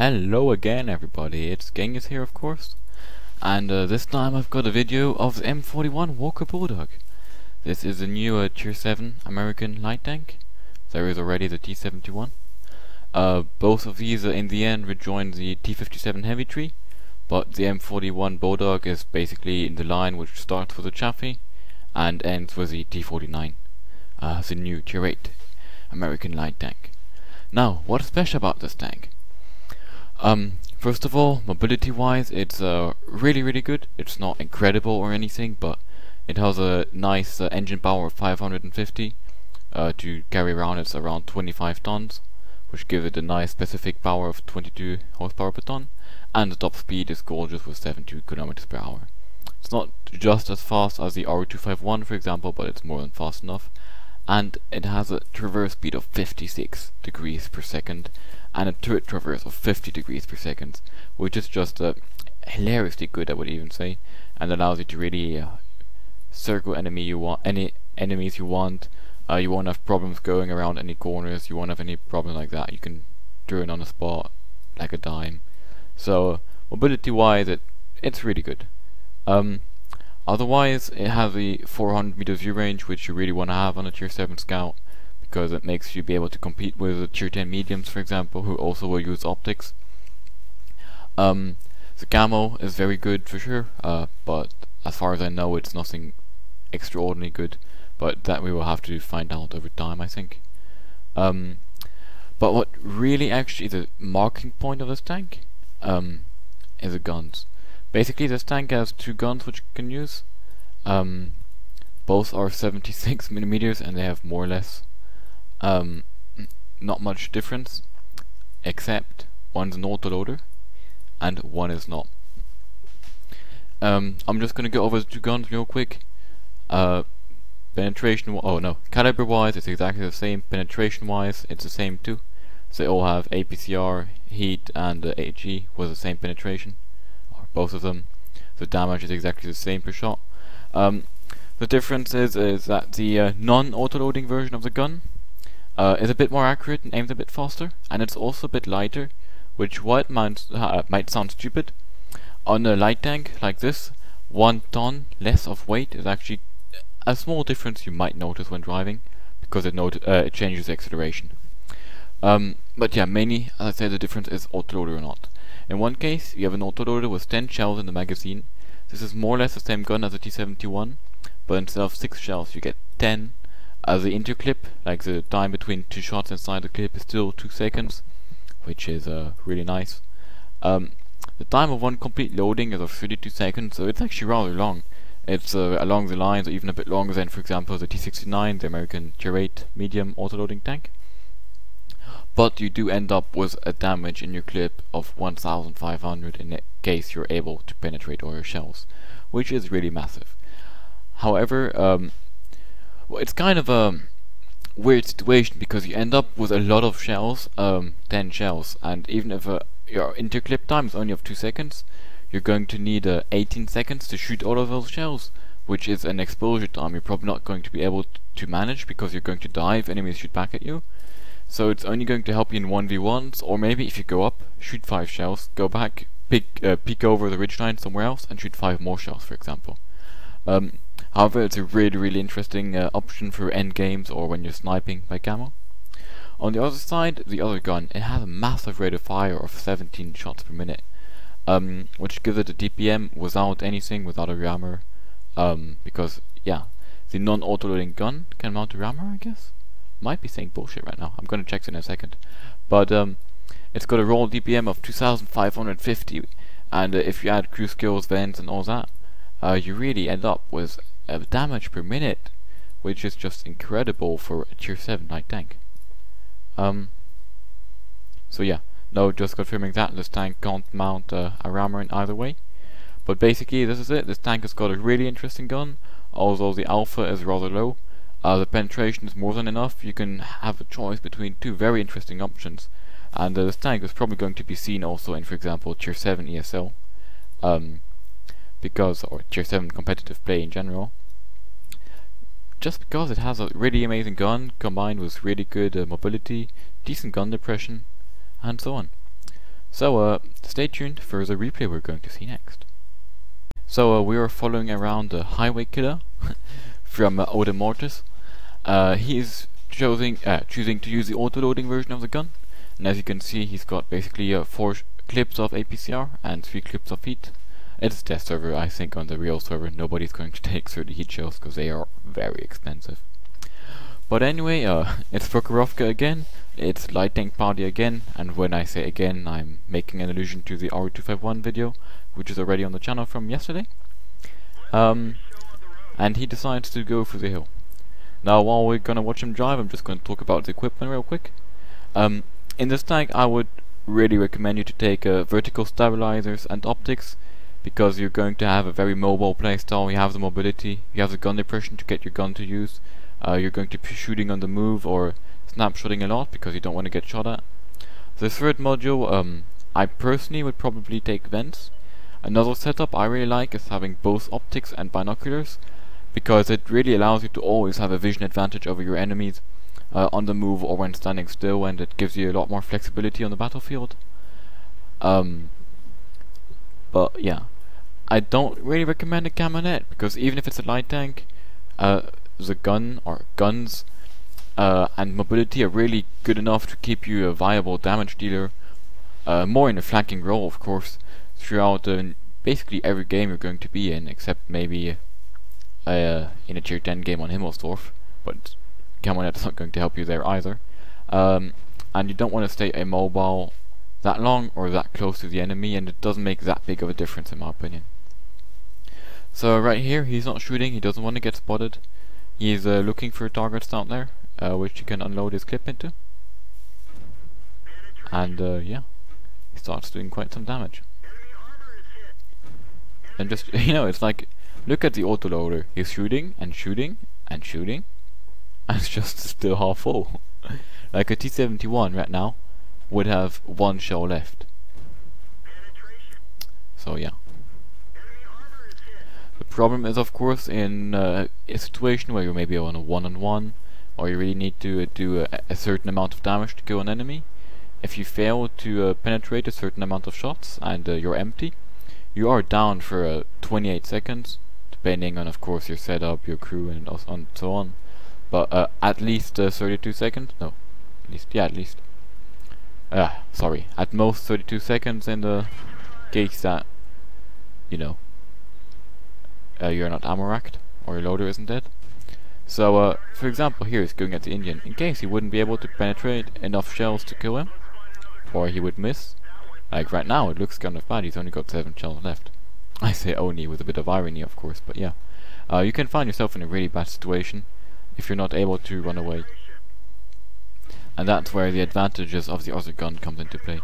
Hello again everybody, it's Genghis here of course, and this time I've got a video of the M41 Walker Bulldog. This is a new Tier 7 American light tank. There is already the T-71. Both of these in the end rejoin the T-57 heavy tree, but the M41 Bulldog is basically in the line which starts with the Chaffee and ends with the T-49, the new Tier 8 American light tank. Now, what's special about this tank? First of all, mobility wise, it's really good. It's not incredible or anything, but it has a nice engine power of 550 to carry around. It's around 25 tons, which gives it a nice specific power of 22 horsepower per ton, and the top speed is gorgeous with 72 kilometers per hour. It's not just as fast as the R251 for example, but it's more than fast enough, and it has a traverse speed of 56 degrees per second and a turret traverse of 50 degrees per second, which is just hilariously good, I would even say, and allows you to really circle any enemies you want. You won't have problems going around any corners, you won't have any problem like that. You can turn on the spot like a dime. So mobility wise, it's really good. Otherwise, it has the 400 meter view range, which you really want to have on a Tier 7 Scout, because it makes you be able to compete with the Tier 10 mediums, for example, who also will use optics. The camo is very good for sure, but as far as I know, it's nothing extraordinarily good, but that we will have to find out over time, I think. But what really actually is a marking point of this tank is the guns. Basically, this tank has two guns which you can use. Both are 76 millimeters, and they have more or less not much difference, except one's an autoloader and one is not. I'm just gonna go over the two guns real quick. Caliber wise it's exactly the same. Penetration wise it's the same too. So they all have APCR, heat and HE with the same penetration, or both of them. The damage is exactly the same per shot. The difference is that the non-autoloading version of the gun is a bit more accurate and aims a bit faster, and it's also a bit lighter, which while it might sound stupid, on a light tank like this, 1 ton less of weight is actually a small difference you might notice when driving, because it changes the acceleration. But yeah, mainly, as I said, the difference is autoloader or not. In one case, you have an autoloader with 10 shells in the magazine. This is more or less the same gun as the T-71, but instead of 6 shells, you get 10. The interclip, like the time between 2 shots inside the clip, is still 2 seconds, which is really nice. The time of one complete loading is of 32 seconds, so it's actually rather long. It's along the lines, or even a bit longer than, for example, the T-69, the American Tier 8 medium autoloading tank. But you do end up with a damage in your clip of 1,500 in case you're able to penetrate all your shells, which is really massive. However, well, it's kind of a weird situation, because you end up with a lot of shells, 10 shells, and even if your interclip time is only of 2 seconds, you're going to need 18 seconds to shoot all of those shells, which is an exposure time you're probably not going to be able to manage, because you're going to die if enemies shoot back at you. So it's only going to help you in 1v1s, or maybe if you go up, shoot 5 shells, go back, peek over the ridgeline somewhere else, and shoot 5 more shells, for example. However, it's a really interesting option for end games or when you're sniping by camo. On the other side, the other gun, it has a massive rate of fire of 17 shots per minute, which gives it a DPM without anything, without a rammer, because, yeah, the non-autoloading gun can mount a rammer, I guess? Might be saying bullshit right now, I'm gonna check in a second. But it's got a raw DPM of 2,550, and if you add crew skills, vents and all that, you really end up with damage per minute, which is just incredible for a Tier 7 light tank. So yeah, no, just confirming that this tank can't mount a rammer in either way. But basically this is it. This tank has got a really interesting gun, although the alpha is rather low. The penetration is more than enough. You can have a choice between 2 very interesting options, and this tank is probably going to be seen also in, for example, Tier 7 ESL, or Tier 7 competitive play in general, just because it has a really amazing gun combined with really good mobility, decent gun depression, and so on. So stay tuned for the replay we're going to see next. So we are following around the highway killer from Odem Mortis. He is choosing to use the auto-loading version of the gun, and as you can see, he's got basically 4 clips of APCR and 3 clips of heat. It's a test server. I think on the real server nobody's going to take 30 heat shells because they are very expensive. But anyway, it's Prokhorovka again, it's light tank party again, and when I say again, I'm making an allusion to the R251 video, which is already on the channel from yesterday. And he decides to go for the hill. Now while we're gonna watch him drive, I'm just gonna talk about the equipment real quick. In this tank I would really recommend you to take vertical stabilizers and optics, because you're going to have a very mobile playstyle. You have the mobility, you have the gun depression to get your gun to use. You're going to be shooting on the move or snapshotting a lot because you don't want to get shot at. The third module, I personally would probably take vents. Another setup I really like is having both optics and binoculars, because it really allows you to always have a vision advantage over your enemies on the move or when standing still, and it gives you a lot more flexibility on the battlefield. But yeah, I don't really recommend a camonette, because even if it's a light tank, the gun or guns and mobility are really good enough to keep you a viable damage dealer, more in a flanking role of course, throughout basically every game you're going to be in, except maybe in a tier 10 game on Himmelsdorf, but camonette's not going to help you there either. And you don't want to stay immobile that long or that close to the enemy, and it doesn't make that big of a difference in my opinion. So right here he's not shooting, he doesn't want to get spotted. He's looking for targets down there, which he can unload his clip into. And yeah, he starts doing quite some damage. And just, you know, it's like, look at the autoloader. He's shooting and shooting and shooting, and it's just still half full. Like a T-71 right now would have 1 shell left. So yeah. The problem is, of course, in a situation where you're maybe on a one-on-one, or you really need to do a certain amount of damage to kill an enemy. If you fail to penetrate a certain amount of shots and you're empty, you are down for 28 seconds, depending on, of course, your setup, your crew, and so on. But at least 32 seconds. No, at least, yeah, at least. Sorry, at most 32 seconds in the case that, you know, you're not ammo racked, or your loader isn't dead. So, for example, here he's going at the Indian. In case he wouldn't be able to penetrate enough shells to kill him, or he would miss. Like right now, it looks kind of bad, he's only got 7 shells left. I say only with a bit of irony, of course, but yeah. You can find yourself in a really bad situation if you're not able to run away. And that's where the advantages of the other gun comes into play.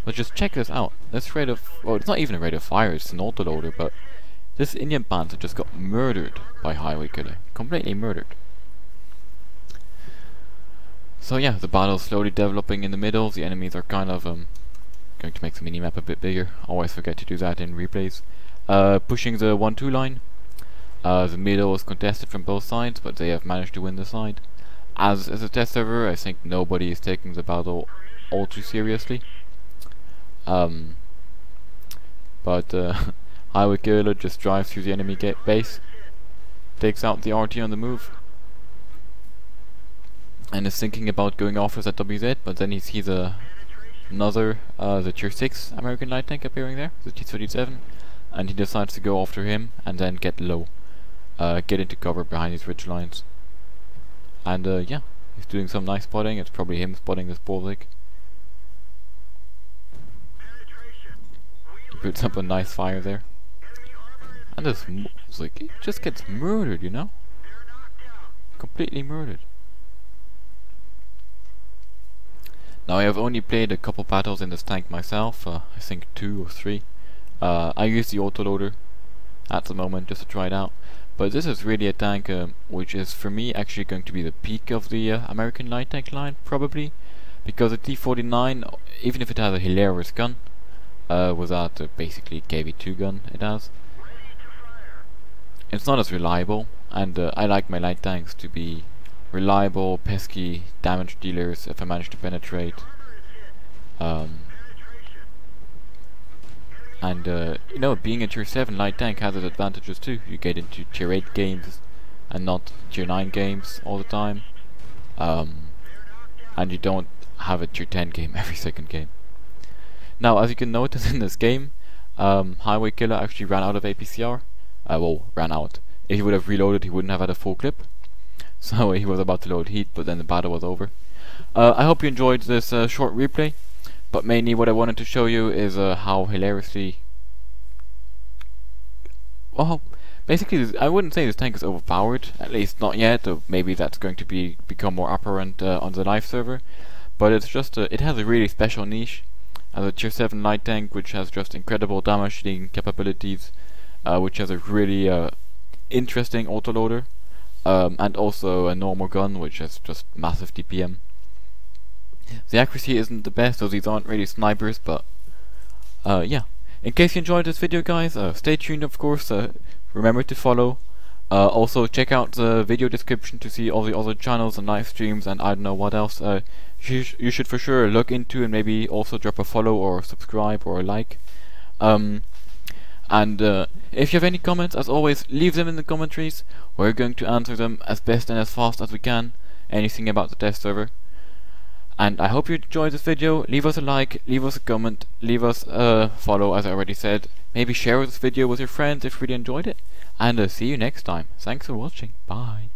But just check this out. This rate of, well, it's not even a rate of fire, it's an autoloader, but this Indian Panther just got murdered by Highway Killer. Completely murdered. So yeah, the battle's slowly developing in the middle. The enemies are kind of going to make the minimap a bit bigger. Always forget to do that in replays. Pushing the 1-2 line. The middle is contested from both sides, but they have managed to win the side. As a test server, I think nobody is taking the battle all too seriously. But Highway Killer just drives through the enemy base, takes out the RT on the move, and is thinking about going off with that WZ, but then he sees another, the tier 6 American light tank appearing there, the T-37, and he decides to go after him and then get low, get into cover behind these ridge lines. And yeah, he's doing some nice spotting. It's probably him spotting this Baltic. He puts up a nice fire there. And this like, it just gets murdered, you know? Completely murdered. Now I have only played a couple battles in this tank myself, I think 2 or 3. I use the autoloader at the moment just to try it out. But this is really a tank which is for me actually going to be the peak of the American light tank line, probably. Because the T-49, even if it has a hilarious gun, without basically KV-2 gun it has, it's not as reliable, and I like my light tanks to be reliable, pesky damage dealers if I manage to penetrate. And you know, being a tier 7 light tank has its advantages too. You get into tier 8 games and not tier 9 games all the time. And you don't have a tier 10 game every second game. Now, as you can notice in this game, Highway Killer actually ran out of APCR. Well, ran out. If he would have reloaded, he wouldn't have had a full clip. So he was about to load heat, but then the battle was over. I hope you enjoyed this short replay. But mainly what I wanted to show you is how hilariously... Well, basically I wouldn't say this tank is overpowered, at least not yet, or maybe that's going to become more apparent on the live server. But it's just, it has a really special niche as a tier 7 light tank, which has just incredible damage dealing capabilities, which has a really interesting autoloader, and also a normal gun, which has just massive DPM. The accuracy isn't the best, so these aren't really snipers, but yeah. In case you enjoyed this video, guys, stay tuned, of course. Remember to follow. Also, check out the video description to see all the other channels and live streams, and I don't know what else. You should for sure look into, and maybe also drop a follow or subscribe or a like. And if you have any comments, as always, leave them in the commentaries. We're going to answer them as best and as fast as we can. Anything about the test server. And I hope you enjoyed this video. Leave us a like, leave us a comment, leave us a follow, as I already said. Maybe share this video with your friends if you really enjoyed it. And see you next time. Thanks for watching. Bye.